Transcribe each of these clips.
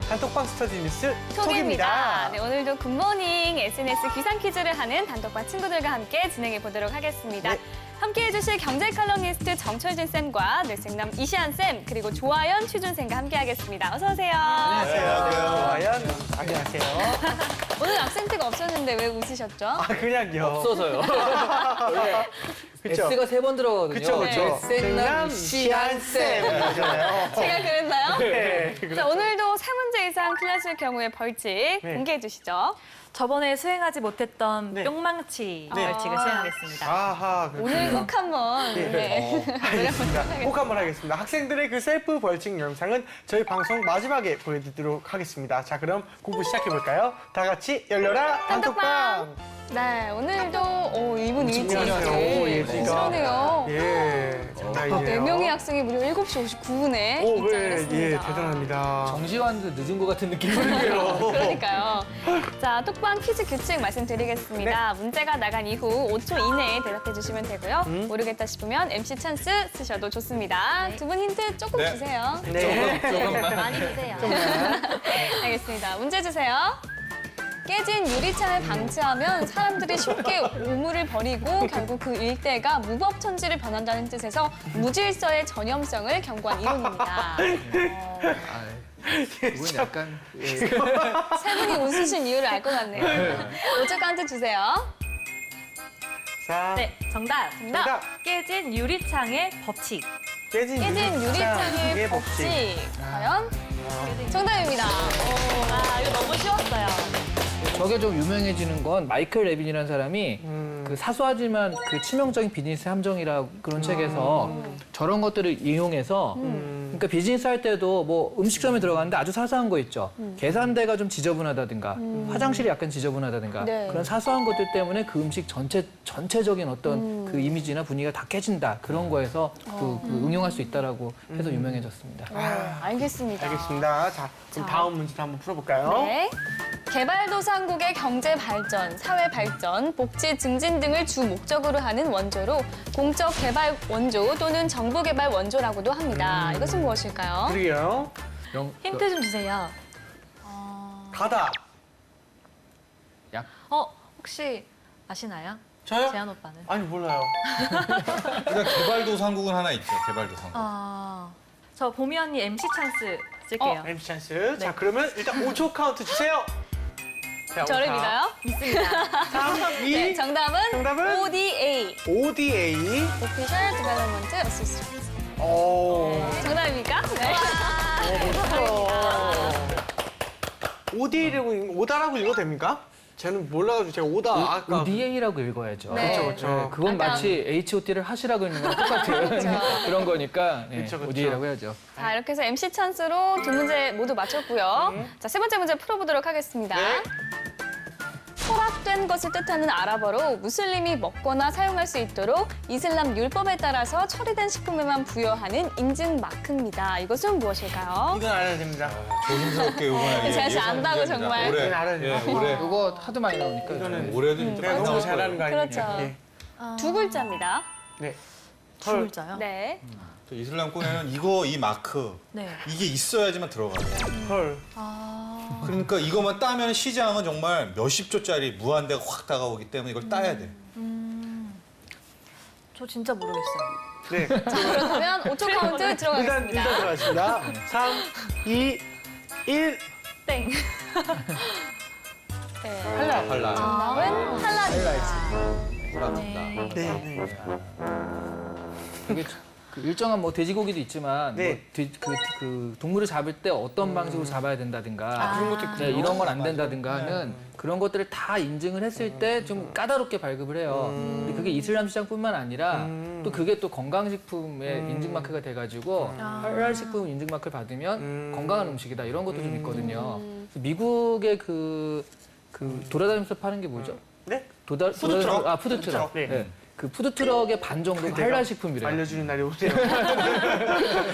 단톡방 스터디 뉴스 톡입니다. 톡입니다. 네, 오늘도 굿모닝 SNS 기상 퀴즈를 하는 단톡방 친구들과 함께 진행해 보도록 하겠습니다. 네. 함께 해주실 경제 칼럼니스트 정철진 쌤과 뇌생남 이시안 쌤 그리고 조아연 취준생과 함께하겠습니다. 어서 오세요. 안녕하세요. 조아연. 안녕하세요. 오늘 악센트가 없었는데 왜 웃으셨죠? 아, 그냥요. 없어서요. 원래 그쵸? S가 3번 들어가거든요. 그쵸, 그쵸. 쌤남 시안쌤. 그러잖아요. 제가 그랬나요? 네. 자, 오늘도 3문제 이상 틀렸을 경우의 벌칙 네. 공개해 주시죠. 저번에 수행하지 못했던 네. 뿅망치 네. 벌칙을 아. 수행하겠습니다. 아하. 그렇군요. 오늘 꼭 한번 네. 알겠습니다. 노력하겠습니다. 꼭 한번 하겠습니다. 학생들의 그 셀프 벌칙 영상은 저희 방송 마지막에 보여드리도록 하겠습니다. 자, 그럼 공부 시작해볼까요? 다 같이 열려라 단톡방! 네, 오늘도 이분 일찍 중요하네요. 오, 예지가. 시원해요. 예, 장난이네요. 4명의 학생이 무려 7시 59분에 오, 입장을 예, 했습니다. 예, 대단합니다. 정지환도 늦은 것 같은 느낌이에요. 그러니까요. 자, 톡방 퀴즈 규칙 말씀드리겠습니다. 문제가 나간 이후 5초 이내에 대답해 주시면 되고요. 모르겠다 싶으면 MC 찬스 쓰셔도 좋습니다. 두 분 힌트 조금 네. 주세요. 네. 많이 주세요. 알겠습니다. 문제 주세요. 깨진 유리창을 방치하면 사람들이 쉽게 오물을 벌이고 결국 그 일대가 무법천지를 변한다는 뜻에서 무질서의 전염성을 경고한 이론입니다. 이건 약간 세 분이 웃으신 이유를 알 것 같네요. 5초 카운트 주세요. 자, 네, 정답. 정답. 깨진 유리창의 법칙. 깨진 유리창의 법칙. 과연? 정답입니다. 이거 너무 쉬웠어요. 저게 좀 유명해지는 건 마이클 레빈이라는 사람이 그 사소하지만 그 치명적인 비즈니스 함정이라 그런 책에서 저런 것들을 이용해서 그러니까 비즈니스 할 때도 뭐 음식점에 들어가는데 아주 사소한 거 있죠. 계산대가 좀 지저분하다든가 화장실이 약간 지저분하다든가 네. 그런 사소한 것들 때문에 그 음식 전체적인 어떤 그 이미지나 분위기가 다 깨진다. 그런 거에서 그 응용할 수 있다라고 해서 유명해졌습니다. 알겠습니다. 알겠습니다. 자, 그럼 다음 문제도 한번 풀어볼까요? 네. 개발도상국의 경제 발전, 사회 발전, 복지 증진 등을 주 목적으로 하는 원조로 공적 개발 원조 또는 정부 개발 원조라고도 합니다. 이것은 무엇일까요? 그러게요. 힌트 좀 주세요. 가다. 혹시 아시나요? 저요? 재한 오빠는? 아니, 몰라요. 일단 개발도상국은 하나 있죠. 개발도상국. 저 보미 언니 MC 찬스 쓸게요. MC 찬스. 자, 그러면 일단 5초 카운트 주세요. 자, 저를 5, 4, 믿어요? 믿습니다. 3, 2, 네, 정답은 ODA. ODA. Official Development Assistance. 오. 정답입니까? 네. ODA라고, 오다라고 읽어도 됩니까? 저는 몰라가지고 제가 오다 아까. ODA라고 읽어야죠. 네. 그렇죠, 그렇죠. 그건 아까- 마치 HOT를 하시라고 읽는 거랑 똑같은 그런 거니까 그쵸, 그쵸. ODA라고 해야죠. 자, 이렇게 해서 MC 찬스로 두 문제 모두 맞췄고요. 자, 세 번째 문제 풀어보도록 하겠습니다. 네. 허락된 것을 뜻하는 아랍어로 무슬림이 먹거나 사용할 수 있도록 이슬람 율법에 따라서 처리된 식품에만 부여하는 인증 마크입니다. 이것은 무엇일까요? 이건 알아야 됩니다. 조심스럽게 이번에 제가 진짜 안다고 정말. 올해, 이건 알아야 돼요. 예, 올해. 이거 하도 많이 나오니까. 이거는 올해도 진짜 내가 많이 너무 나올 잘하는 거 거예요. 아닙니까? 그렇죠. 예. 두 글자입니다. 네. 두 글자요? 네. 저 이슬람권에는 이 마크 네. 이게 있어야지만 들어가요. 헐. 그러니까 이것만 따면 시장은 정말 몇십 조짜리 무한대가 확 다가오기 때문에 이걸 따야 돼. 저 진짜 모르겠어요. 네. 자, 그렇다면 5초 카운트 일단 들어가겠습니다. 들어가겠습니다. 3, 2, 1. 땡. 네. 할라. 정답은 할랄입니다. 불안합니다. 네, 네. 이게 그 일정한 뭐 돼지고기도 있지만 네. 그 동물을 잡을 때 어떤 방식으로 잡아야 된다든가 그런 것도 있군요. 네, 이런 건 안 된다든가 하는 그런 것들을 다 인증을 했을 때 좀 까다롭게 발급을 해요. 근데 그게 이슬람 시장뿐만 아니라 또 그게 또 건강식품의 인증 마크가 돼가지고 할랄 식품 인증 마크를 받으면 건강한 음식이다 이런 것도 좀 있거든요. 그래서 미국의 그 돌아다니면서 파는 게 뭐죠? 네? 푸드트럭? 푸드트럭. 네. 네. 그 푸드트럭의 반 정도가 할랄 식품이래요. 알려주는 날이 오세요.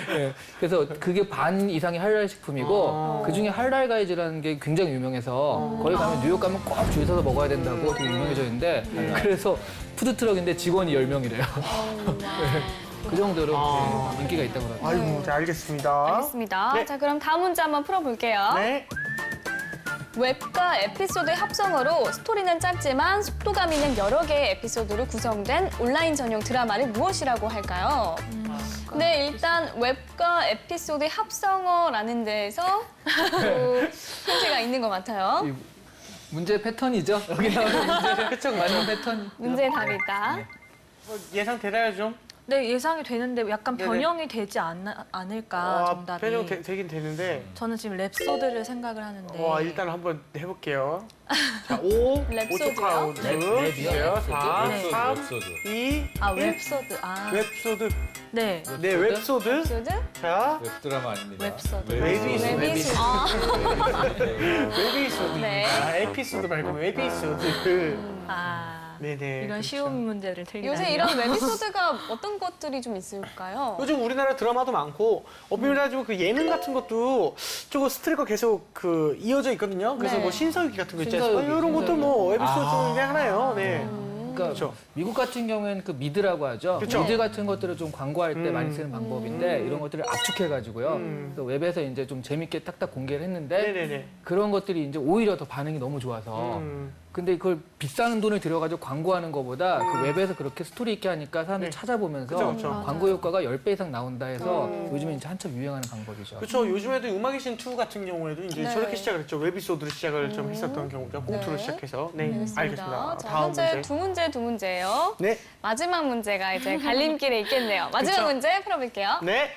네. 그래서 그게 반 이상이 할랄 식품이고 그중에 할랄 가이즈라는 게 굉장히 유명해서 거기 가면 뉴욕 가면 꼭 줄 서서 먹어야 된다고 되게 유명해져 있는데 그래서 푸드트럭인데 직원이 10명이래요. 그 정도로 이렇게 인기가 있다고 그러더라고요. 아이고, 자, 알겠습니다. 알겠습니다. 네. 자, 그럼 다음 문제 한번 풀어볼게요. 네. 웹과 에피소드의 합성어로 스토리는 짧지만 속도감 있는 여러 개의 에피소드로 구성된 온라인 전용 드라마를 무엇이라고 할까요? 네, 일단 웹과 에피소드의 합성어라는 데에서 또 힌트가 있는 것 같아요. 이 문제 패턴이죠. 여기 나오는 문제 그쵸, 그쵸. 맞는 패턴. 문제의 답이 있다. 예상 되나요, 좀? 네, 예상이 되는데 약간 네네. 변형이 되지 않을까, 정답이. 변형 되긴 되는데. 저는 지금 랩소드를 생각을 하는데. 와, 일단 한번 해볼게요. 자, 5, 랩소드요? 5초 카운트. 랩이요? 주세요. 4, 네. 3, 웹소드. 2, 아, 1. 웹소드. 아, 웹소드. 네. 네, 웹소드. 에피소드? 자, 웹드라마 아닙니다. 웹소드. 웹이소드. 웹이소드. 아, 웹이소드. 네. 아, 에피소드 말고 웹이소드. 아, 네네. 이런 그렇죠. 쉬운 문제를 들리다니요. 요새 이런 웹이소드가 어떤 것들이 좀 있을까요? 요즘 우리나라 드라마도 많고 엄밀히 따지고 그 예능 같은 것도 조금 스토리가 계속 그 이어져 있거든요. 그래서 네. 뭐 신서유기 같은 거 있지 않습니까? 신서유기, 이런 것도 뭐 에피소드 아. 중에 하나예요. 네. 그러니까 그렇죠. 미국 같은 경우에는 그 미드라고 하죠. 그쵸. 미드 같은 것들을 좀 광고할 때 많이 쓰는 방법인데 이런 것들을 압축해가지고요. 그래서 웹에서 이제 좀 재밌게 딱딱 공개를 했는데 네네네. 그런 것들이 이제 오히려 더 반응이 너무 좋아서 근데 그걸 비싼 돈을 들여가지고 광고하는 것보다 그 웹에서 그렇게 스토리 있게 하니까 사람들이 네. 찾아보면서 그쵸, 그쵸. 광고 효과가 10배 이상 나온다 해서 요즘에 이제 한참 유행하는 방법이죠. 그렇죠. 요즘에도 음악의 신 2 같은 경우에도 이제 네. 저렇게 시작을 했죠. 웹이소드로 시작을 좀 했었던 경우죠. 꽁트로 네. 시작해서. 네, 알겠습니다. 알겠습니다. 자, 다음 현재 문제. 두 문제예요. 네, 마지막 문제가 이제 갈림길에 있겠네요. 마지막 그쵸. 문제 풀어볼게요. 네.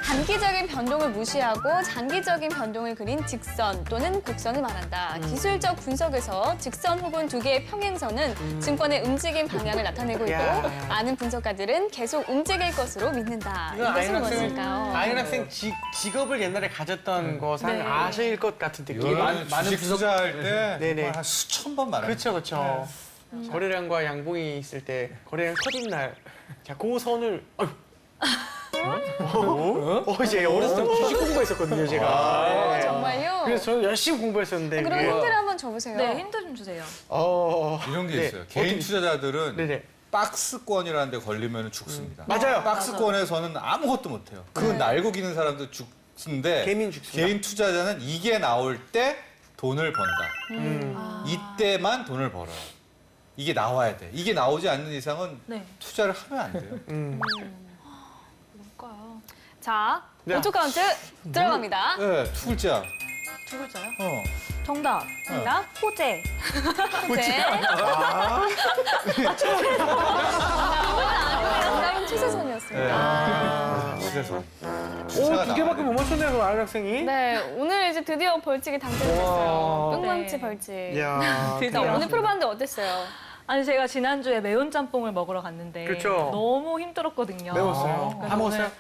단기적인 변동을 무시하고 장기적인 변동을 그린 직선 또는 곡선을 말한다. 기술적 분석에서 직선 혹은 두 개의 평행선은 증권의 움직임 방향을 나타내고 있고 야. 많은 분석가들은 계속 움직일 것으로 믿는다. 이거 이것은 무엇일까요? 아이언 학생 직업을 옛날에 가졌던 것은 네. 아실 것 같은 느낌. 이거는 많은 주식 분석- 투자할 때 네네. 정말 한 수천 번 말합니다. 그렇죠, 그렇죠. 거래량과 양봉이 있을 때 거래량 터진 날, 자, 그 선을 이제 어렸을 때 주식 공부했었거든요, 제가. 네. 정말요? 그래서 저는 열심히 공부했었는데. 그럼 그게- 힌트를 한번 줘보세요. 네, 힌트 좀 주세요. 이런 게 네. 있어요. 개인 어떻게- 투자자들은 네네. 박스권이라는 데 걸리면 죽습니다. 맞아요. 박스권에서는 아무것도 못해요. 그 날고 기는 사람도 죽는데 개민 죽습니다. 개인 투자자는 이게 나올 때 돈을 번다. 이때만 돈을 벌어요. 이게 나와야 돼. 이게 나오지 않는 이상은 네. 투자를 하면 안 돼요. 뭘까요? 자, 네. 5초 카운트 들어갑니다. 네, 두 글자. 두 글자요? 어. 정답. 정답. 호재. 네. 정답은 추세선이었습니다. 그래서 오, 두 개밖에 못 맞췄네요, 그 아이언 학생이. 네, 오늘 이제 드디어 벌칙이 당첨됐어요. 와. 뿅망치 네. 벌칙. 이야, 드디어. 자, 오늘 풀어봤는데 어땠어요? 아니, 제가 지난주에 매운 짬뽕을 먹으러 갔는데 그쵸. 너무 힘들었거든요. 매웠어요. 그래서 다 먹었어요? 오늘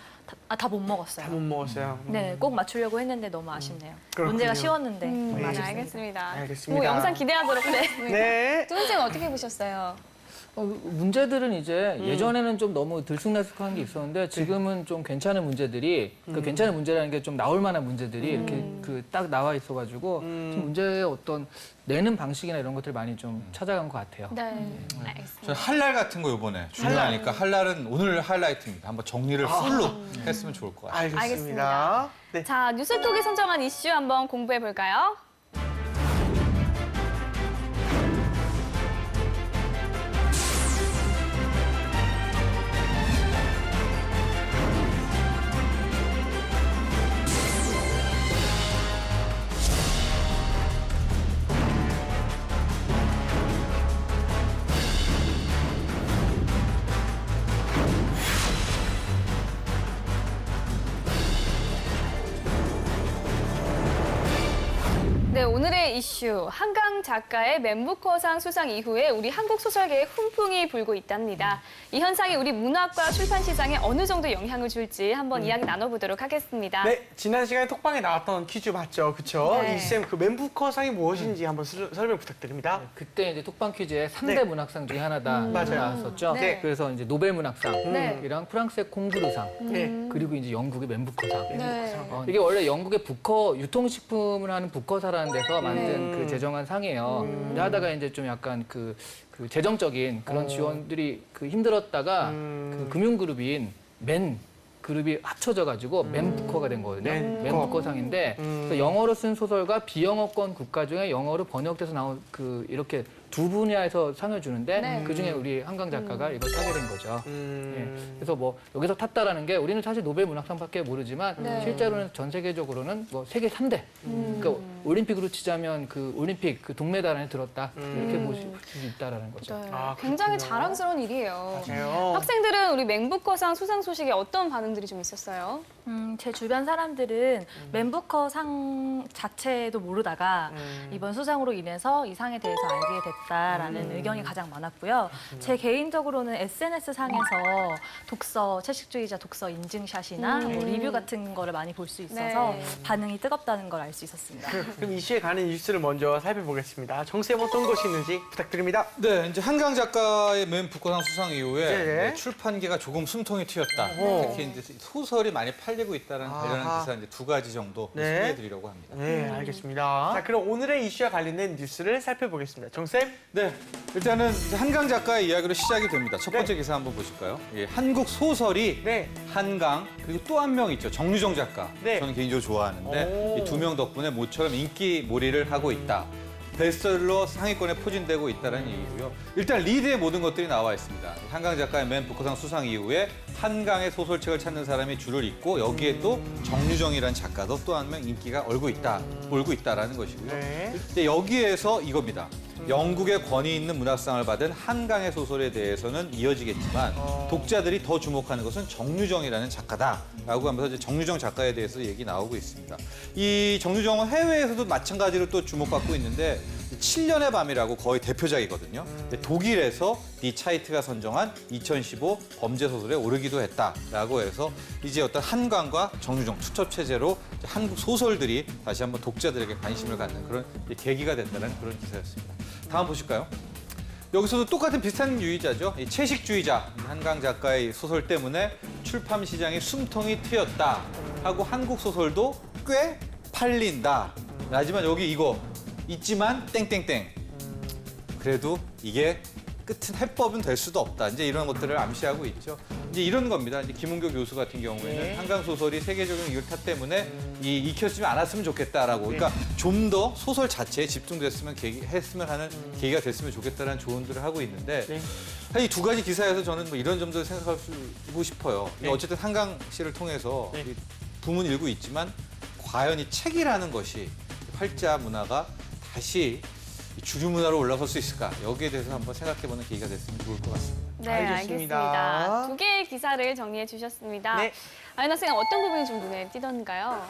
다 못 먹었어요. 다 못 먹었어요. 네, 꼭 맞추려고 했는데 너무 아쉽네요. 그렇군요. 문제가 쉬웠는데 네, 너무 아쉽습니다. 알겠습니다. 알겠습니다. 뭐 영상 기대하도록 하겠습니다. 네. 두 번째는 어떻게 보셨어요? 문제들은 이제 예전에는 좀 너무 들쑥날쑥한 게 있었는데 지금은 좀 괜찮은 문제들이 그 괜찮은 문제라는 게 좀 나올 만한 문제들이 이렇게 그 딱 나와 있어가지고 좀 문제의 어떤 내는 방식이나 이런 것들 많이 좀 찾아간 것 같아요. 네, 저 알겠습니다. 할랄 같은 거 이번에 중요하니까 할랄은 오늘 하이라이트입니다. 한번 정리를 풀로 했으면 좋을 것 같아요. 알겠습니다. 네. 자, 뉴스톡이 선정한 이슈 한번 공부해 볼까요? 네, 오늘의 이슈. 한강 작가의 맨부커상 수상 이후에 우리 한국 소설계에 훈풍이 불고 있답니다. 이 현상이 우리 문학과 출판 시장에 어느 정도 영향을 줄지 한번 이야기 나눠보도록 하겠습니다. 네, 지난 시간에 톡방에 나왔던 퀴즈 맞죠? 그쵸? 네. 이쌤, 그 맨부커상이 무엇인지 한번 설명 부탁드립니다. 그때 이제 톡방 퀴즈에 3대 네. 문학상 중에 하나다 맞아요. 나왔었죠. 네. 그래서 이제 노벨 문학상이랑 네. 프랑스의 콩쿠르상 네. 그리고 이제 영국의 맨부커상. 네. 이게 원래 영국의 부커 유통식품을 하는 부커사라는 데서 만든 그 제정한 상이에요. 근데 하다가 이제 좀 약간 그 재정적인 그런 지원들이 그 힘들었다가 그 금융그룹인 맨 그룹이 합쳐져가지고 맨부커가 된 거거든요. 맨부커. 맨부커상인데 그래서 영어로 쓴 소설과 비영어권 국가 중에 영어로 번역돼서 나온 그 이렇게 두 분야에서 상을 주는데 네. 그 중에 우리 한강 작가가 이걸 타게 된 거죠. 음. 예. 그래서 뭐 여기서 탔다라는 게 우리는 사실 노벨 문학상밖에 모르지만 네. 실제로는 전 세계적으로는 뭐 세계 3대. 그러니까 올림픽으로 치자면 그 올림픽 그 동메달 안에 들었다 이렇게 보실 수 있다라는 거죠. 네. 아, 굉장히 그렇군요. 자랑스러운 일이에요. 맞아요. 학생들은 우리 맹부커상 수상 소식에 어떤 반응들이 좀 있었어요? 제 주변 사람들은 맨부커 상 자체도 모르다가 이번 수상으로 인해서 이 상에 대해서 알게 됐다라는 의견이 가장 많았고요. 제 개인적으로는 SNS 상에서 독서, 채식주의자 독서 인증샷이나 뭐 리뷰 같은 거를 많이 볼 수 있어서 네. 반응이 뜨겁다는 걸 알 수 있었습니다. 그럼 이슈에 관한 뉴스를 먼저 살펴보겠습니다. 정쌤 어떤 것이 있는지 부탁드립니다. 네, 이제 한강 작가의 맨부커상 수상 이후에 네네. 네, 출판계가 조금 숨통이 트였다. 오. 특히 이제 소설이 많이 팔리고 있다는 관련한 아하. 기사 이제 두 가지 정도 네. 소개해드리려고 합니다. 네, 알겠습니다. 자, 그럼 오늘의 이슈와 관련된 뉴스를 살펴보겠습니다. 정쌤. 네, 일단은 이제 한강 작가의 이야기로 시작이 됩니다. 첫 번째 네. 기사 한번 보실까요? 예, 한국 소설이 네. 한강 그리고 또 한 명 있죠. 정유정 작가. 네. 저는 개인적으로 좋아하는데 오. 이 두 명 덕분에 모처럼 인기몰이를 하고 있다. 베스트셀러 상위권에 포진되고 있다는 얘기고요. 일단 리드의 모든 것들이 나와 있습니다. 한강 작가의 맨부커상 수상 이후에 한강의 소설책을 찾는 사람이 줄을 잇고 여기에 또 정유정이라는 작가도 또 한 명 인기가 올고 있다라는 것이고요. 네. 이제 여기에서 이겁니다. 영국의 권위 있는 문학상을 받은 한강의 소설에 대해서는 이어지겠지만 독자들이 더 주목하는 것은 정유정이라는 작가다라고 하면서 이제 정유정 작가에 대해서 얘기 나오고 있습니다. 이 정유정은 해외에서도 마찬가지로 또 주목받고 있는데 7년의 밤이라고 거의 대표작이거든요. 근데 독일에서 디 차이트가 선정한 2015 범죄 소설에 오르기도 했다라고 해서 이제 어떤 한강과 정유정 투첩 체제로 한국 소설들이 다시 한번 독자들에게 관심을 갖는 그런 계기가 됐다는 그런 기사였습니다. 다음 보실까요? 여기서도 똑같은 비슷한 유의자죠. 이 채식주의자 한강 작가의 소설 때문에 출판 시장에 숨통이 트였다 하고 한국 소설도 꽤 팔린다. 하지만 여기 이거 있지만 땡땡땡. 그래도 이게 끝은 해법은 될 수도 없다. 이제 이런 것들을 암시하고 있죠. 이제 이런 겁니다. 이제 김은교 교수 같은 경우에는 네. 한강 소설이 세계적인 이율 탓 때문에 이 익혀지지 않았으면 좋겠다라고. 그러니까 좀 더 소설 자체에 집중됐으면 했으면 하는 계기가 됐으면 좋겠다라는 조언들을 하고 있는데 네. 이 두 가지 기사에서 저는 뭐 이런 점들을 생각하고 싶어요. 네. 어쨌든 한강 씨를 통해서 네. 이 붐은 일고 있지만 과연 이 책이라는 것이 활자 문화가 다시 주류 문화로 올라설 수 있을까? 여기에 대해서 한번 생각해보는 계기가 됐으면 좋을 것 같습니다. 네, 알겠습니다. 알겠습니다. 두 개의 기사를 정리해 주셨습니다. 네. 아연아 쌤 어떤 부분이 좀 눈에 띄던가요?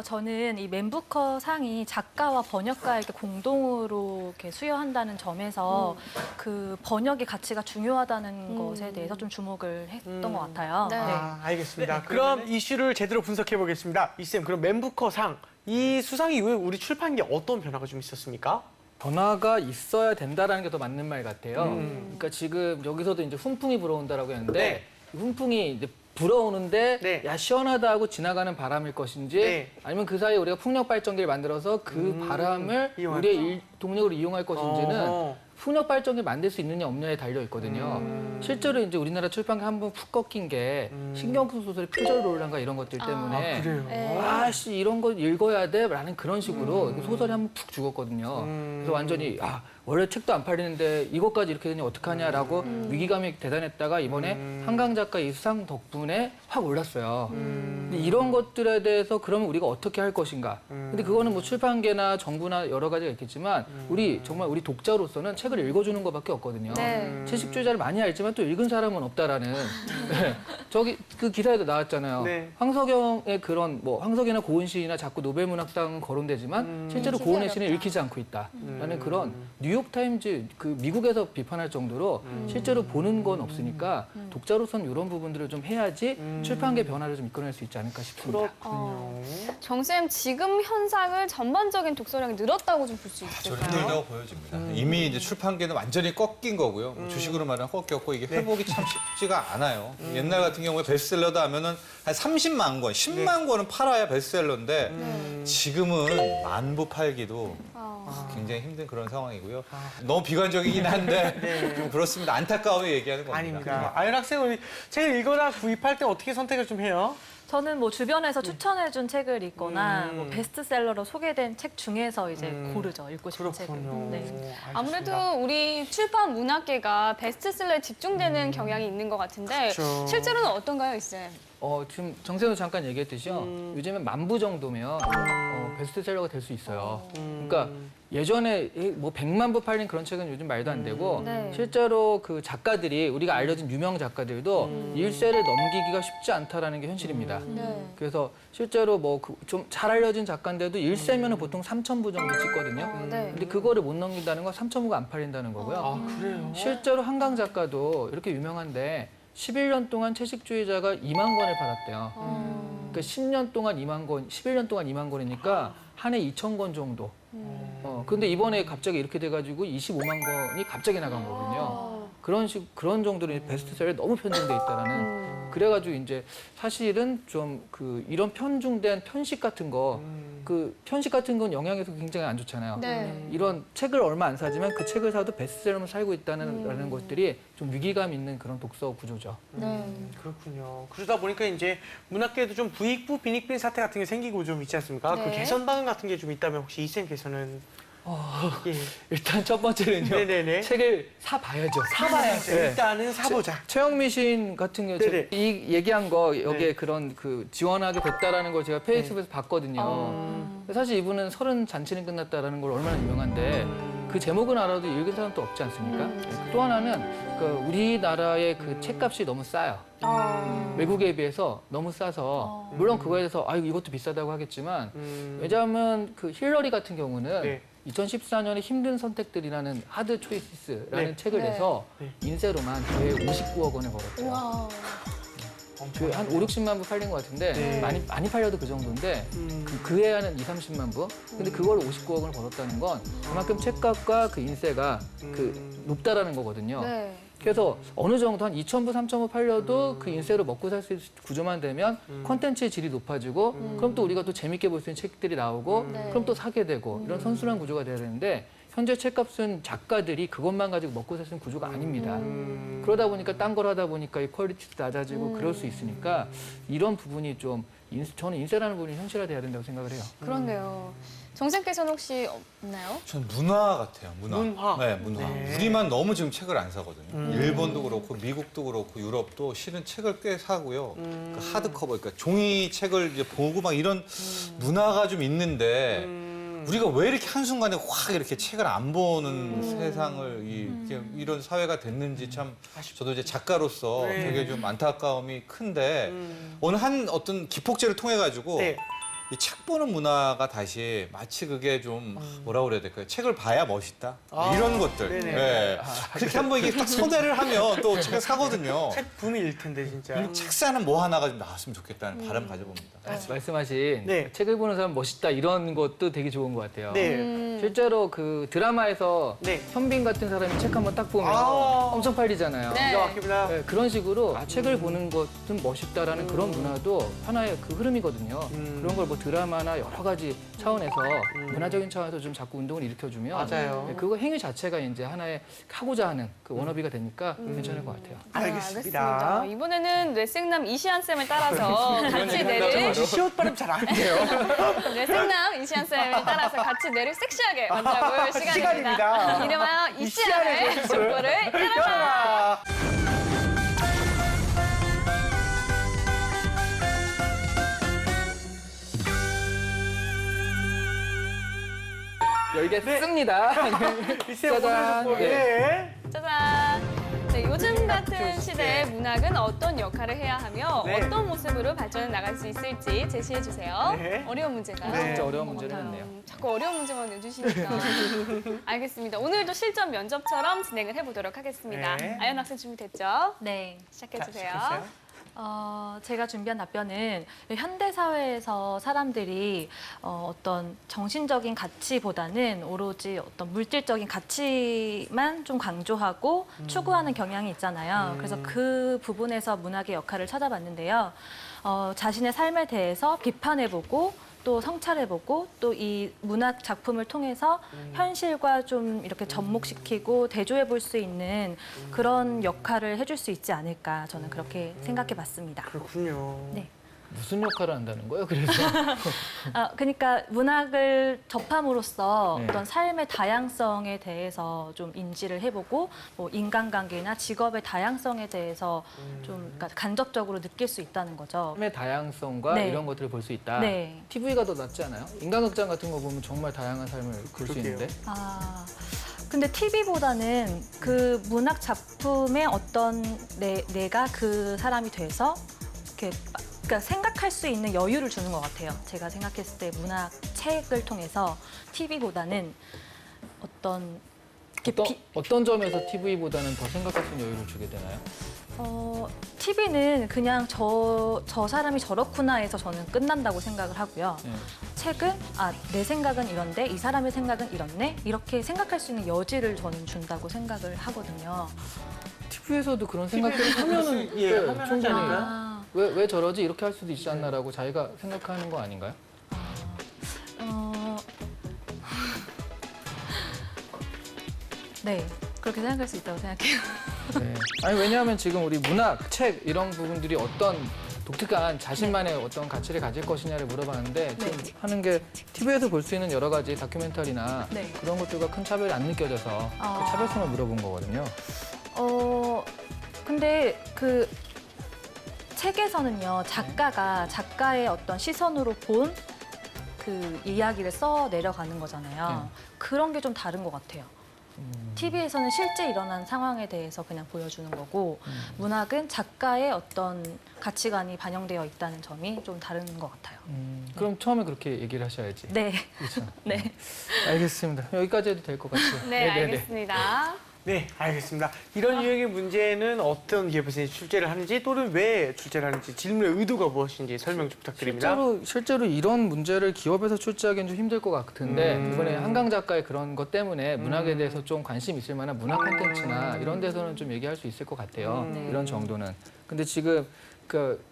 저는 이 맨부커 상이 작가와 번역가에게 공동으로 이렇게 수여한다는 점에서 그 번역의 가치가 중요하다는 것에 대해서 좀 주목을 했던 것 같아요. 네. 아, 알겠습니다. 그럼 이슈를 제대로 분석해 보겠습니다. 이쌤, 그럼 맨부커상 이 수상 이후에 우리 출판계에 어떤 변화가 좀 있었습니까? 변화가 있어야 된다라는 게 더 맞는 말 같아요. 그러니까 지금 여기서도 이제 훈풍이 불어온다라고 했는데 네. 이 훈풍이 이제 불어오는데 네. 야 시원하다 하고 지나가는 바람일 것인지 네. 아니면 그 사이에 우리가 풍력 발전기를 만들어서 그 바람을 이용할 우리의 동력으로 이용할 것인지는 어허. 풍력 발전기 만들 수 있느냐 없느냐에 달려 있거든요. 실제로 이제 우리나라 출판계 한 번 푹 꺾인 게 신경순 소설의 표절논란과 이런 것들 때문에 그래요? 네. 아씨 이런 거 읽어야 돼라는 그런 식으로 소설이 한 번 푹 죽었거든요. 그래서 완전히 원래 책도 안 팔리는데 이것까지 이렇게 되니 어떡하냐라고 위기감이 대단했다가 이번에 한강 작가 이 수상 덕분에 확 올랐어요. 근데 이런 것들에 대해서 그러면 우리가 어떻게 할 것인가? 근데 그거는 뭐 출판계나 정부나 여러 가지가 있겠지만 정말 우리 독자로서는 책을 읽어주는 것밖에 없거든요. 네. 채식주의자를 많이 알지만 또 읽은 사람은 없다라는 네. 저기 그 기사에도 나왔잖아요. 네. 황석영의 그런 뭐 황석영이나 고은 시인이나 자꾸 노벨 문학상은 거론되지만 실제로 고은의 시는 읽히지 않고 있다라는 그런 뉴욕타임즈 그 미국에서 비판할 정도로 실제로 보는 건 없으니까 독자로서는 이런 부분들을 좀 해야지 출판계 변화를 좀 이끌어낼 수 있지 않을까 싶습니다. 정쌤 지금 현상을 전반적인 독서량이 늘었다고 좀 볼 수 저는 있을까요? 힘들다고 보여집니다. 이미 이제 출판계는 완전히 꺾인 거고요. 주식으로 말하면 꺾였고 이게 회복이 참 쉽지가 않아요. 옛날 같은 경우에 베스트셀러다 하면은 한 30만 권, 10만 권은 팔아야 베스트셀러인데 지금은 만부 팔기도 굉장히 힘든 그런 상황이고요. 너무 비관적이긴 한데 좀 그렇습니다. 안타까워 얘기하는 겁니다. 아닙니다. 아연 학생은 책을 읽거나 구입할 때 어떻게 선택을 좀 해요? 저는 뭐 주변에서 추천해준 책을 읽거나 뭐 음. 베스트셀러로 소개된 책 중에서 이제 고르죠. 읽고 싶은 그렇군요. 책을. 네. 아무래도 우리 출판 문학계가 베스트셀러에 집중되는 경향이 있는 것 같은데 그렇죠. 실제로는 어떤가요, 이쌤? 지금 정세훈 잠깐 얘기했듯이요. 요즘에 10,000부 정도면 베스트셀러가 될 수 있어요. 그러니까 예전에 뭐 100만 부 팔린 그런 책은 요즘 말도 안 되고 네. 실제로 그 작가들이 우리가 알려진 유명 작가들도 일세를 넘기기가 쉽지 않다라는 게 현실입니다. 네. 그래서 실제로 뭐 좀 잘 알려진 작가인데도 일세면은 보통 3,000부 정도 찍거든요. 네. 근데 그거를 못 넘긴다는 건 3,000부가 안 팔린다는 거고요. 아, 그래요? 실제로 한강 작가도 이렇게 유명한데 11년 동안 채식주의자가 2만 권을 팔았대요. 그러니까 10년 동안 2만 권, 11년 동안 2만 권이니까 한 해 2,000권 정도. 근데 이번에 갑자기 이렇게 돼가지고 25만 권이 갑자기 나간 거거든요. 그런 정도로 베스트셀러에 너무 편중돼 있다라는. 그래가지고 이제 사실은 좀 이런 편중된 편식 같은 거, 편식 같은 건 영양에서 굉장히 안 좋잖아요. 네. 이런 책을 얼마 안 사지만 그 책을 사도 베스트셀러만 살고 있다는 것들이 좀 위기감 있는 그런 독서 구조죠. 네. 그렇군요. 그러다 보니까 이제 문학계에도 좀 부익부 빈익빈 사태 같은 게 생기고 좀 있지 않습니까? 네. 그 개선 방안 같은 게 좀 있다면 혹시 이쌤께서는 예. 일단 첫 번째는요. 네네네. 책을 사봐야죠. 사봐야죠. 네. 일단은 사보자. 최영미 시인 같은 경우 네네. 이 얘기한 거 여기에 네. 그런 지원하게 됐다라는 걸 제가 페이스북에서 봤거든요. 사실 이분은 30 잔치는 끝났다라는 걸 얼마나 유명한데 그 제목은 알아도 읽은 사람도 없지 않습니까? 또 하나는 우리나라의 그 책값이 너무 싸요. 외국에 비해서 너무 싸서 물론 그거에 대해서 이것도 비싸다고 하겠지만 왜냐하면 그 힐러리 같은 경우는 네. 2014년에 힘든 선택들이라는 하드 초이시스라는 네. 책을 네. 내서 네. 인쇄로만 그 59억 원을 벌었대요. 와. 한 5, 60만 부 팔린 것 같은데 네. 많이 팔려도 그 정도인데 그 해에는 2, 30만 부. 근데 그걸 59억 원을 벌었다는 건 그만큼 책값과 그 인쇄가 높다라는 거거든요. 네. 그래서 어느 정도 한 2,000부, 3,000부 팔려도 그 인쇄로 먹고 살 수 있는 구조만 되면 콘텐츠의 질이 높아지고 그럼 또 우리가 또 재밌게 볼 수 있는 책들이 나오고 네. 그럼 또 사게 되고 이런 선순환 구조가 돼야 되는데 현재 책값은 작가들이 그것만 가지고 먹고 살 수 있는 구조가 아닙니다. 그러다 보니까 딴 걸 하다 보니까 이 퀄리티도 낮아지고 그럴 수 있으니까 이런 부분이 좀 저는 인쇄라는 부분이 현실화돼야 된다고 생각을 해요. 그렇네요. 정쌤께서는 혹시 없나요? 전 문화 같아요. 문화. 네, 문화. 네. 우리만 너무 지금 책을 안 사거든요. 일본도 그렇고 미국도 그렇고 유럽도 실은 책을 꽤 사고요. 그 하드커버, 그러니까 종이 책을 이제 보고 막 이런 문화가 좀 있는데 우리가 왜 이렇게 한순간에 확 이렇게 책을 안 보는 세상을 이런 사회가 됐는지 참 저도 이제 작가로서 네. 되게 좀 안타까움이 큰데 어느 어떤 기폭제를 통해 가지고 네. 이 책 보는 문화가 다시 마치 그게 좀 뭐라 그래야 될까요? 책을 봐야 멋있다 이런 것들. 네네. 예. 그렇게 한번 이게 딱 소개를 하면 또 책을 사거든요. 책 붐일 텐데 진짜. 그리고 책 사는 뭐 하나가 좀 나왔으면 좋겠다는 바람 가져봅니다. 말씀하신 네. 책을 보는 사람 멋있다 이런 것도 되게 좋은 것 같아요. 네. 실제로 그 드라마에서 네. 현빈 같은 사람이 책 한번 딱 보면 아. 엄청 팔리잖아요. 네. 기가 막힙니다. 네, 그런 식으로 책을 보는 것은 멋있다라는 그런 문화도 하나의 그 흐름이거든요. 그런 걸 뭐 드라마나 여러 가지 차원에서 문화적인 차원에서 좀 자꾸 운동을 일으켜주면 맞아요. 네, 그거 행위 자체가 이제 하나의 하고자 하는 그 워너비가 되니까 괜찮을 것 같아요. 알겠습니다. 이번에는 뇌생남 이시안 쌤을 따라서 같이 뇌를 시옷 발음 잘 안 돼요. 뇌생남 이시안 쌤을 따라서 같이 뇌를 섹시하게 만들어볼 시간입니다. 시간입니다. 이름하여 이시안의 족보를 열어라. 열어라. 열겠습니다. 이쌤 오늘 짜잔. 족보. 네. 네. 짜잔. 네, 요즘 같은 시대에 문학은 어떤 역할을 해야 하며 네. 어떤 모습으로 발전해 나갈 수 있을지 제시해 주세요. 네. 어려운 문제가요? 네. 진짜 어려운 문제를 했네요. 자꾸 어려운 문제만 내주시니까. 알겠습니다. 오늘도 실전 면접처럼 진행을 해보도록 하겠습니다. 네. 아연 학생 준비됐죠? 네. 시작해주세요. 시작했어요? 제가 준비한 답변은 현대 사회에서 사람들이 어떤 정신적인 가치보다는 오로지 어떤 물질적인 가치만 좀 강조하고 추구하는 경향이 있잖아요. 그래서 그 부분에서 문학의 역할을 찾아봤는데요. 자신의 삶에 대해서 비판해보고 또 성찰해보고 또 이 문학 작품을 통해서 현실과 좀 이렇게 접목시키고 대조해볼 수 있는 그런 역할을 해줄 수 있지 않을까 저는 그렇게 생각해봤습니다. 그렇군요. 네. 무슨 역할을 한다는 거예요? 그래서 그러니까 문학을 접함으로써 네. 어떤 삶의 다양성에 대해서 좀 인지를 해보고 뭐 인간관계나 직업의 다양성에 대해서 좀 그러니까 간접적으로 느낄 수 있다는 거죠. 삶의 다양성과 네. 이런 것들을 볼 수 있다. 네. TV가 더 낫지 않아요? 인간극장 같은 거 보면 정말 다양한 삶을 볼 수 그러게요. 있는데. 근데 TV보다는 그 문학 작품의 어떤 내가 그 사람이 돼서 이렇게 그러니까 생각할 수 있는 여유를 주는 것 같아요. 제가 생각했을 때 문학 책을 통해서 TV보다는 어떤 이렇게 어떤 점에서 TV보다는 더 생각할 수 있는 여유를 주게 되나요? TV는 그냥 저 사람이 저렇구나 해서 저는 끝난다고 생각을 하고요. 네. 책은 내 생각은 이런데 이 사람의 생각은 이렇네? 이렇게 생각할 수 있는 여지를 저는 준다고 생각을 하거든요. TV에서도 그런 생각들을 하면은 예, 하면 하지 충분히 않을까요? 왜 저러지 이렇게 할 수도 있지 않나라고 자기가 생각하는 거 아닌가요? 네, 그렇게 생각할 수 있다고 생각해요. 네. 아니 왜냐하면 지금 우리 문학, 책 이런 부분들이 어떤 독특한 자신만의 어떤 가치를 가질 것이냐를 물어봤는데 지금 네. 하는 게 TV에서 볼 수 있는 여러 가지 다큐멘터리나 네. 그런 것들과 큰 차별이 안 느껴져서 그 차별성을 물어본 거거든요. 근데 그 책에서는요, 작가가 작가의 어떤 시선으로 본 그 이야기를 써 내려가는 거잖아요. 그런 게 좀 다른 것 같아요. TV에서는 실제 일어난 상황에 대해서 그냥 보여주는 거고 문학은 작가의 어떤 가치관이 반영되어 있다는 점이 좀 다른 것 같아요. 그럼 처음에 그렇게 얘기를 하셔야지. 네. 그렇죠. 네. 알겠습니다. 여기까지 해도 될 것 같아요. 네, 알겠습니다. 네, 알겠습니다. 이런 유형의 문제는 어떤 기업에서 출제를 하는지 또는 왜 출제를 하는지 질문의 의도가 무엇인지 설명 좀 부탁드립니다. 실제로 이런 문제를 기업에서 출제하기는 좀 힘들 것 같은데 이번에 한강 작가의 그런 것 때문에 문학에 대해서 좀 관심 있을 만한 문학 콘텐츠나 이런 데서는 좀 얘기할 수 있을 것 같아요. 이런 정도는. 근데 지금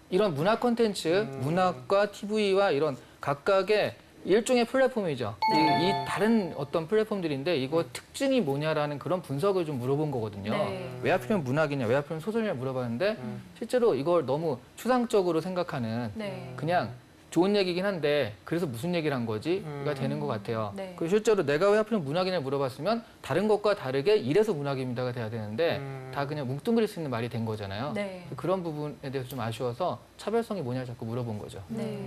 이런 문학 콘텐츠, 문학과 TV와 이런 각각의 일종의 플랫폼이죠. 이 다른 어떤 플랫폼들인데 이거 특징이 뭐냐라는 그런 분석을 좀 물어본 거거든요. 네. 왜 하필이면 문학이냐, 왜 하필이면 소설이냐 물어봤는데 실제로 이걸 너무 추상적으로 생각하는 네. 그냥 좋은 얘기긴 한데 그래서 무슨 얘기를 한 거지가 되는 것 같아요. 네. 그리고 실제로 내가 왜 하필이면 문학이냐 물어봤으면 다른 것과 다르게 이래서 문학입니다가 돼야 되는데 다 그냥 뭉뚱그릴 수 있는 말이 된 거잖아요. 네. 그런 부분에 대해서 좀 아쉬워서 차별성이 뭐냐를 자꾸 물어본 거죠. 네.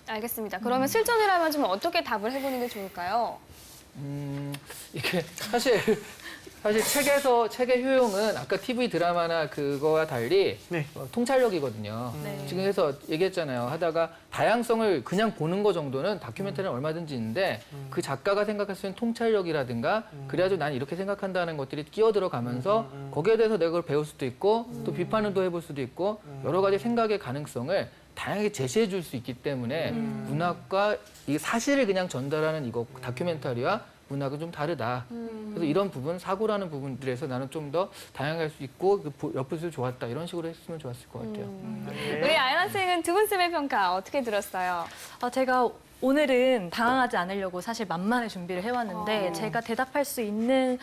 알겠습니다. 그러면 실전이라면 좀 어떻게 답을 해보는 게 좋을까요? 이게 사실 책의 효용은 아까 TV 드라마나 그거와 달리 네. 통찰력이거든요. 네. 지금 해서 얘기했잖아요. 하다가 다양성을 그냥 보는 거 정도는 다큐멘터리는 얼마든지 있는데 그 작가가 생각할 수 있는 통찰력이라든가 그래가지고 난 이렇게 생각한다는 것들이 끼어 들어가면서 거기에 대해서 내가 그걸 배울 수도 있고 또 비판을 또 해볼 수도 있고 여러 가지 생각의 가능성을 다양하게 제시해 줄 수 있기 때문에 문학과 이 사실을 그냥 전달하는 이거 다큐멘터리와 문학은 좀 다르다. 그래서 이런 부분, 사고라는 부분들에서 나는 좀 더 다양할 수 있고 엿볼 좋았다. 이런 식으로 했으면 좋았을 것 같아요. 우리 아연 학생은 두 분 쌤의 평가 어떻게 들었어요? 제가 오늘은 당황하지 않으려고 사실 만만의 준비를 해왔는데 제가 대답할 수 있는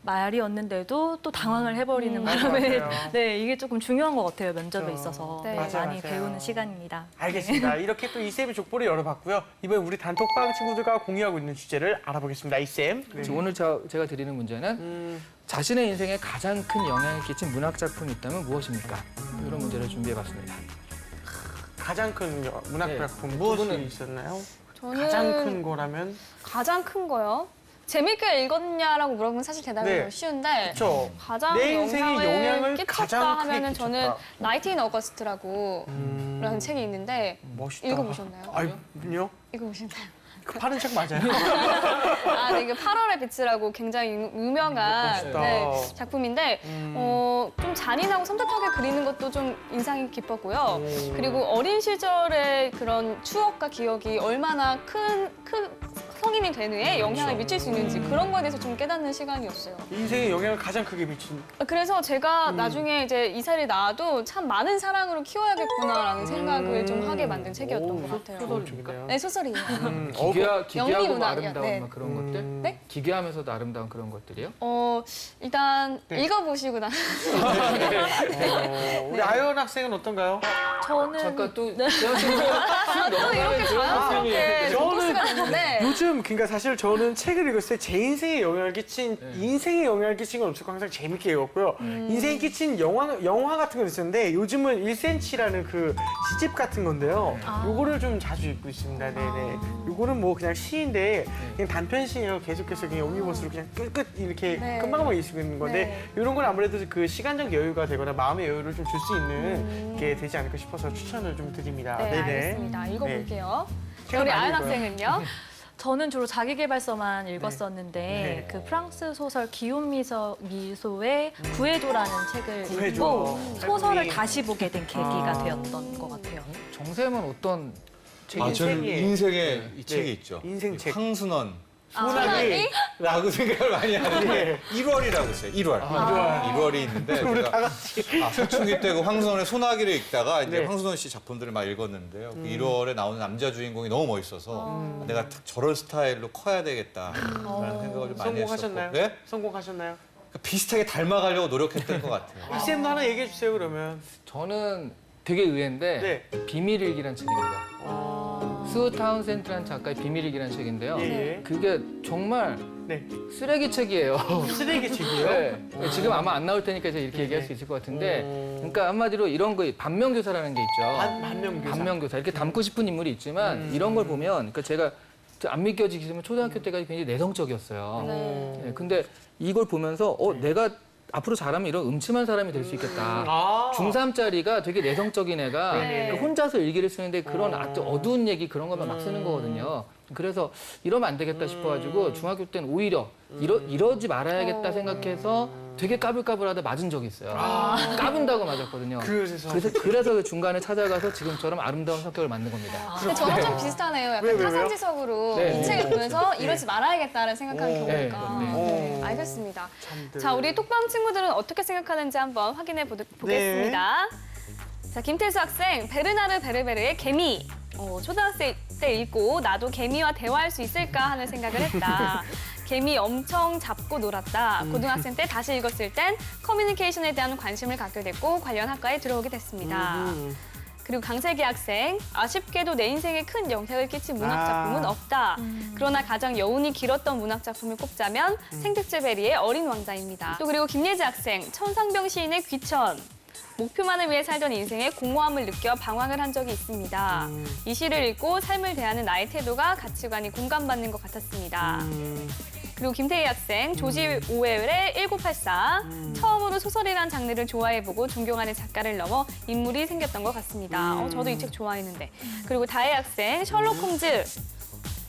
말이었는데도 또 당황을 해버리는 바람에 맞아요. 네, 이게 조금 중요한 것 같아요. 면접에 있어서. 네. 맞아요, 많이 맞아요. 배우는 시간입니다. 알겠습니다. 이렇게 또 이쌤의 족보를 열어봤고요. 이번에 우리 단톡방 친구들과 공유하고 있는 주제를 알아보겠습니다. 이쌤. 그래서 오늘 제가 드리는 문제는 자신의 인생에 가장 큰 영향을 끼친 문학 작품이 있다면 무엇입니까? 이런 문제를 준비해봤습니다. 가장 큰 문학 네. 작품 무엇이 부분은- 있었나요? 저는 가장 큰 거라면? 가장 큰 거요? 재밌게 읽었냐라고 물어보면 사실 대답이 네. 너무 쉬운데 그렇죠. 가장 내 인생에 영향을 끼쳤다 가장 크게 하면은 끼쳤다. 저는 나이트 인 어거스트라고 라는 책이 있는데 멋있다. 읽어보셨나요? 아니요. 읽어보셨나요? 그 파는 책 맞아요? 아, 네, 이게 8월의 빛이라고 굉장히 유명한 멋있다. 네, 작품인데 좀 잔인하고 섬뜩하게 그리는 것도 좀 인상이 깊었고요. 그리고 어린 시절의 그런 추억과 기억이 얼마나 성인이 된 후에 영향을 미칠 수 있는지 그런 거에 대해서 좀 깨닫는 시간이었어요. 인생에 영향을 가장 크게 미친. 그래서 제가 나중에 이제 이사를 낳아도 참 많은 사랑으로 키워야겠구나라는 생각을 좀 하게 만든 책이었던 것 같아요. 소설입니까? 네, 소설이에요. 기괴하고 영리문학이야. 아름다운 네. 막 그런 것들? 네? 기괴하면서도 아름다운 그런 것들이요? 일단 네. 읽어보시고 나. 우리 아연 학생은 어떤가요? 저는 잠깐 또 또 이렇게 자연스럽게 저는 포스가 됐는데. 요즘 그러니까 사실 저는 책을 읽었을 때 제 인생에 영향을 끼친 네. 인생에 영향을 끼친 건 없었고 항상 재밌게 읽었고요. 인생에 끼친 영화 같은 건 있었는데 요즘은 1cm라는 그 시집 같은 건데요. 요거를 좀 자주 읽고 있습니다. 네네. 요거는 뭐 그냥 시인데 그냥 단편 시예요. 계속해서 그냥 옴니버스로 그냥 끝 이렇게 네. 금방금방 읽고 있는 건데 이런 건 아무래도 그 시간적 여유가 되거나 마음의 여유를 좀 줄 수 있는 게 되지 않을까 싶어서 추천을 좀 드립니다. 네, 네네. 알겠습니다. 읽어볼게요. 책을 우리 많이 아연 읽어요. 학생은요? 저는 주로 자기계발서만 읽었었는데 네. 그 프랑스 소설 기욤 미소의 구해줘라는 책을 구해줘. 읽고 소설을 할머니. 다시 보게 된 계기가 되었던 것 같아요. 정쌤은 어떤 책이 아, 저는 인생에- 인생에 이 책이 네, 있죠. 인생 책. 황순원. 소나기. 라고 생각을 많이 하는데 1월이라고 있어요. 1월. 1월이 있는데 우리 다 제가 같이. 사춘기 때 그 황순원의 소나기를 읽다가 이제 네. 황순원 씨 작품들을 막 읽었는데요. 그 1월에 나오는 남자 주인공이 너무 멋있어서 내가 딱 저런 스타일로 커야 되겠다라는 생각을 좀 많이 했었고. 성공하셨나요? 네? 성공하셨나요? 그러니까 비슷하게 닮아가려고 노력했던 것 같아요. 쌤도 하나 얘기해 주세요 그러면. 저는 되게 의외인데 비밀일기란 책입니다. 스우 타운센트라는 작가의 비밀일기라는 책인데요. 예. 그게 정말 네. 쓰레기 책이에요. 쓰레기 책이에요? 네. 지금 아마 안 나올 테니까 제가 이렇게 얘기할 수 있을 것 같은데 그러니까 한마디로 이런 거 반면교사라는 게 있죠. 반면교사. 반면교사. 이렇게 닮고 싶은 인물이 있지만 이런 걸 보면 그러니까 제가 안 믿겨지겠지만 초등학교 때까지 굉장히 내성적이었어요. 네, 근데 이걸 보면서 내가 앞으로 잘하면 이런 음침한 사람이 될 수 있겠다. 아. 중3짜리가 되게 내성적인 애가 네. 그 혼자서 일기를 쓰는데 그런 아주 어두운 얘기 그런 것만 막 쓰는 거거든요. 그래서 이러면 안 되겠다 싶어가지고 중학교 때는 오히려 이러지 말아야겠다 생각해서 되게 까불까불하다 맞은 적이 있어요. 까분다고 맞았거든요. 그래서 그래서 그 중간에 찾아가서 지금처럼 아름다운 성격을 만든 겁니다. 근데 저랑 좀 비슷하네요. 약간 왜요? 타산지석으로 네. 이 책을 보면서 이러지 말아야겠다는 생각한 네. 경우가. 네. 네, 알겠습니다. 참들. 자, 우리 톡방 친구들은 어떻게 생각하는지 한번 확인해 보겠습니다. 자, 김태수 학생, 베르나르 베르베르의 개미. 초등학생 때 읽고 나도 개미와 대화할 수 있을까 하는 생각을 했다. 개미 엄청 잡고 놀았다. 고등학생 때 다시 읽었을 땐 커뮤니케이션에 대한 관심을 갖게 됐고 관련 학과에 들어오게 됐습니다. 그리고 강세기 학생, 아쉽게도 내 인생에 큰 영향을 끼친 문학 작품은 없다. 그러나 가장 여운이 길었던 문학 작품을 꼽자면 생텍쥐베리의 어린 왕자입니다. 또 그리고 김예지 학생, 천상병 시인의 귀천. 목표만을 위해 살던 인생에 공허함을 느껴 방황을 한 적이 있습니다. 이 시를 읽고 삶을 대하는 나의 태도가 가치관이 공감받는 것 같았습니다. 그리고 김태희 학생, 조지 오웰의 1984. 처음으로 소설이란 장르를 좋아해보고 존경하는 작가를 넘어 인물이 생겼던 것 같습니다. 저도 이 책 좋아했는데. 그리고 다혜 학생, 셜록 홈즈.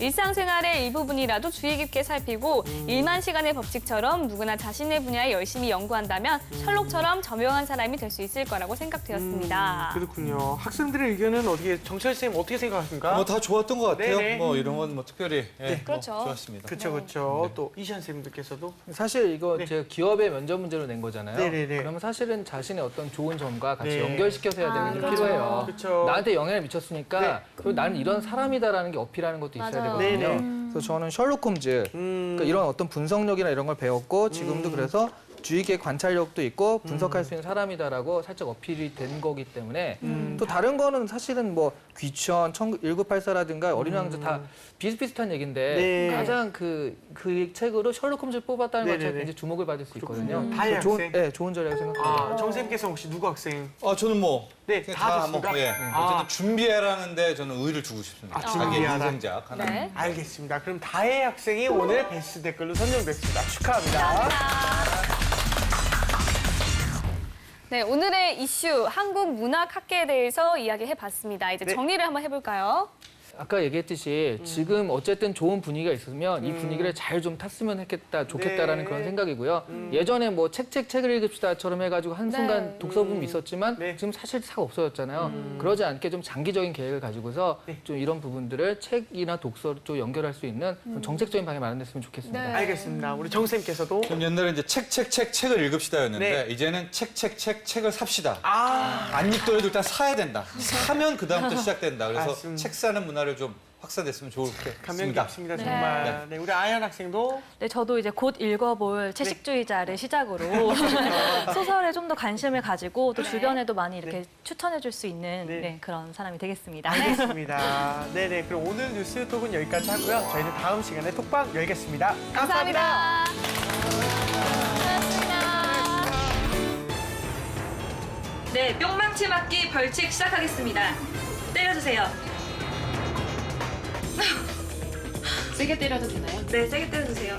일상생활의 일부분이라도 주의 깊게 살피고 1만 시간의 법칙처럼 누구나 자신의 분야에 열심히 연구한다면 셜록처럼 저명한 사람이 될 수 있을 거라고 생각되었습니다. 그렇군요. 학생들의 의견은 어떻게 정철 쌤 어떻게 생각하십니까? 뭐 다 좋았던 것 같아요. 네네. 뭐 이런 건 뭐 특별히 그렇죠. 뭐 좋았습니다. 그렇죠, 그렇죠. 또 이시안 쌤들께서도 사실 이거 네. 제가 기업의 면접 문제로 낸 거잖아요. 네네네. 그러면 사실은 자신의 어떤 좋은 점과 같이 네. 연결시켜서 해야 되는 게 그렇죠. 필요해요. 그렇죠. 나한테 영향을 미쳤으니까 네. 그리고 나는 이런 사람이다라는 게 어필하는 것도 있어야 맞아요. 되거든요. 네네. 그래서 저는 셜록 홈즈 그러니까 이런 어떤 분석력이나 이런 걸 배웠고 지금도 그래서 주의 깊게 관찰력도 있고 분석할 수 있는 사람이다라고 살짝 어필이 된 거기 때문에 또 다른 거는 사실은 뭐 귀천, 1984라든가 어린 왕자 다 비슷비슷한 얘기인데 네. 가장 그 책으로 셜록 홈즈를 뽑았다는 것 자체가 네네네. 굉장히 주목을 받을 수 있거든요. 다혜 그래서 학생? 좋은 전략이라고 생각합니다. 정 쌤께서 혹시 누구 학생? 저는 뭐 네, 그냥 다 뭐, 좋습니다. 예. 아. 어쨌든 준비해라는데 저는 의의를 두고 싶습니다. 아, 자기 준비하라. 인생작 하나. 네. 알겠습니다. 그럼 다혜 학생이 오늘 베스트 댓글로 선정됐습니다. 축하합니다. 네, 오늘의 이슈 한국 문학 학계에 대해서 이야기해봤습니다. 이제 네. 정리를 한번 해볼까요? 아까 얘기했듯이 지금 어쨌든 좋은 분위기가 있으면 이 분위기를 잘 좀 탔으면 좋겠다라는 네. 그런 생각이고요. 예전에 뭐 책을 읽읍시다처럼 해가지고 한순간 네. 독서붐이 있었지만 네. 지금 사실 싹 없어졌잖아요. 그러지 않게 좀 장기적인 계획을 가지고서 네. 좀 이런 부분들을 책이나 독서를 좀 연결할 수 있는 좀 정책적인 방향이 마련됐으면 좋겠습니다. 네. 알겠습니다. 우리 정쌤께서도 전 옛날에 이제 책을 읽읍시다였는데 네. 이제는 책을 삽시다. 아, 안 읽더라도 일단 사야 된다. 사면 그다음부터 시작된다. 그래서 맞습니다. 책 사는 문화를 좀 확산됐으면 감명 좋겠습니다. 깊습니다. 정말. 네, 우리 아연 학생도 네, 저도 이제 곧 읽어볼 채식주의자를 시작으로 소설에 좀 더 관심을 가지고 또 주변에도 많이 이렇게 추천해줄 수 있는 네. 네, 그런 사람이 되겠습니다. 알겠습니다. 네네. 그럼 오늘 뉴스톡은 여기까지 하고요. 저희는 다음 시간에 톡방 열겠습니다. 감사합니다. 고맙습니다. 네, 뿅망치 맞기 벌칙 시작하겠습니다. 때려주세요. 세게 때려도 되나요? 네, 세게 때려주세요.